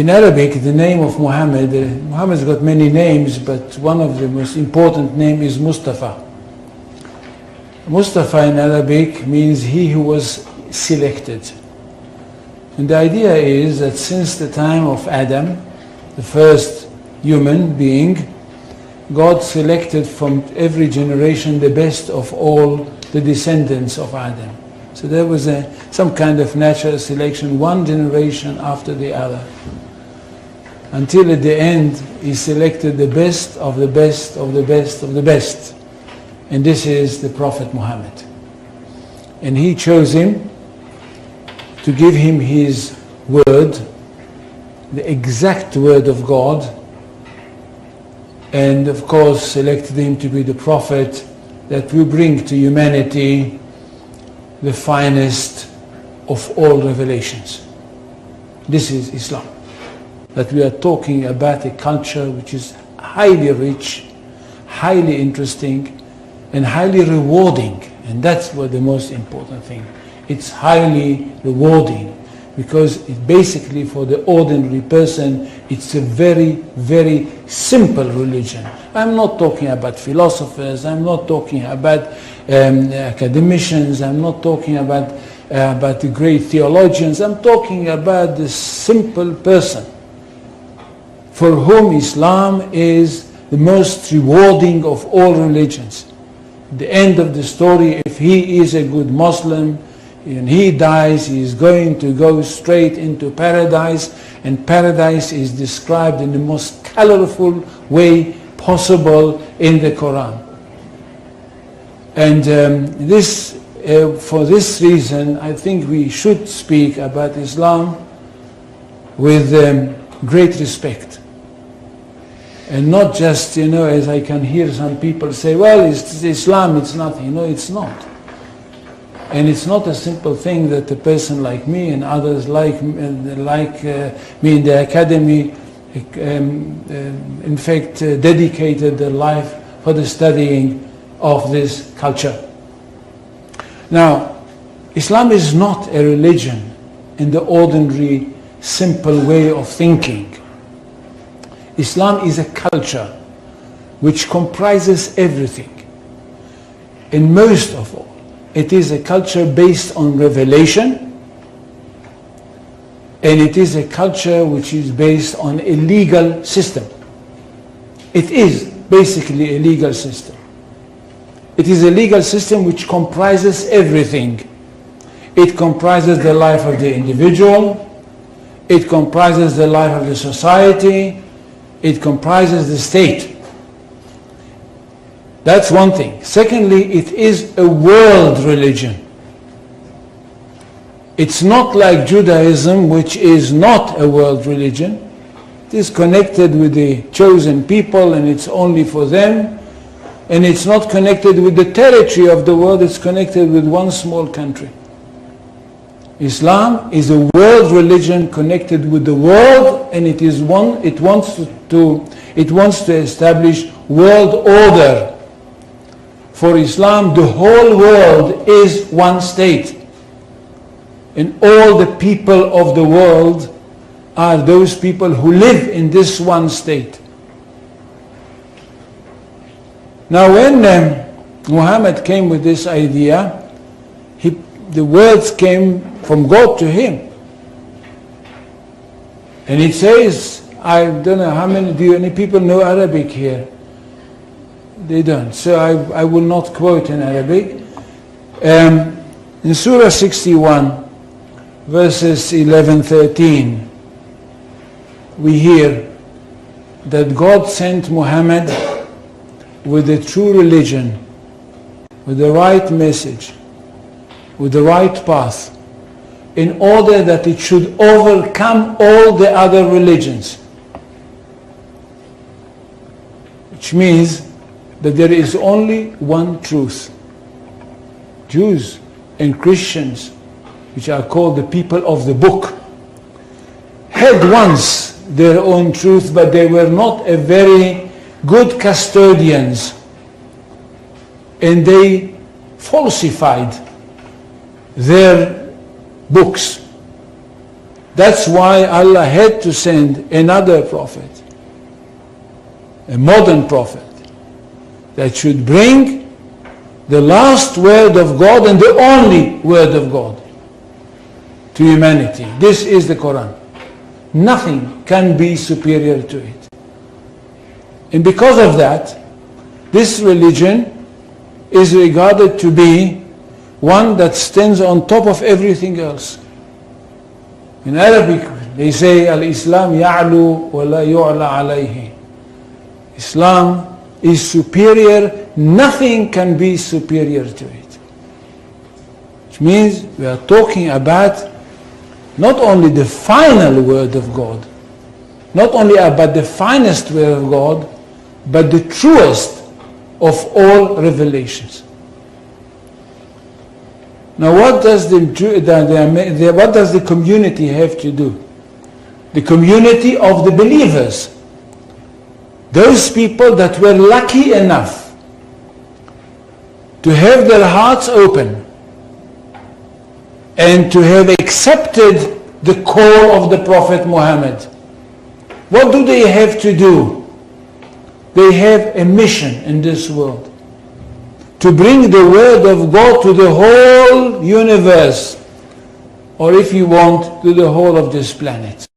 In Arabic, the name of Muhammad, Muhammad's got many names, but one of the most important name is Mustafa. Mustafa in Arabic means he who was selected. And the idea is that since the time of Adam, the first human being, God selected from every generation the best of all the descendants of Adam. So there was some kind of natural selection, one generation after the other. Until at the end, he selected the best of the best of the best of the best. And this is the Prophet Muhammad. And he chose him to give him his word, the exact word of God, and of course selected him to be the prophet that will bring to humanity the finest of all revelations. This is Islam. That we are talking about a culture which is highly rich, highly interesting, and highly rewarding. And that's what the most important thing. It's highly rewarding because it basically, for the ordinary person, it's a very, very simple religion. I'm not talking about philosophers, I'm not talking about academicians, I'm not talking about the great theologians, I'm talking about the simple person for whom Islam is the most rewarding of all religions. At the end of the story, if he is a good Muslim and he dies, he is going to go straight into paradise, and paradise is described in the most colorful way possible in the Quran. And for this reason, I think we should speak about Islam with great respect. And not just, as I can hear some people say, well, it's Islam, it's nothing. No, it's not. And it's not a simple thing that a person like me and others like me in the academy, in fact, dedicated their life for the studying of this culture. Now, Islam is not a religion in the ordinary, simple way of thinking. Islam is a culture which comprises everything. And most of all, it is a culture based on revelation, and it is a culture which is based on a legal system. It is basically a legal system. It is a legal system which comprises everything. It comprises the life of the individual, it comprises the life of the society, it comprises the state. That's one thing. Secondly, it is a world religion. It's not like Judaism, which is not a world religion. It is connected with the chosen people and it's only for them. And it's not connected with the territory of the world, it's connected with one small country. Islam is a world religion connected with the world, and it wants to establish world order. For Islam, the whole world is one state. And all the people of the world are those people who live in this one state. Now when Muhammad came with this idea, the words came from God to him. And it says, I don't know how many, do any people know Arabic here? They don't. So I will not quote in Arabic. In Surah 61, verses 11-13, we hear that God sent Muhammad with the true religion, with the right message, with the right path, in order that it should overcome all the other religions. Which means that there is only one truth. Jews and Christians, which are called the people of the book, had once their own truth, but they were not a very good custodians, and they falsified their books. That's why Allah had to send another prophet, a modern prophet, that should bring the last word of God and the only word of God to humanity. This is the Quran. Nothing can be superior to it. And because of that, this religion is regarded to be one that stands on top of everything else. In Arabic, they say, Al-Islam ya'lu wa la yu'la alayhi. Islam is superior, nothing can be superior to it. Which means we are talking about not only the final word of God, not only about the finest word of God, but the truest of all revelations. Now what does the community have to do? The community of the believers. Those people that were lucky enough to have their hearts open and to have accepted the call of the Prophet Muhammad. What do they have to do? They have a mission in this world. To bring the word of God to the whole universe, or if you want, to the whole of this planet.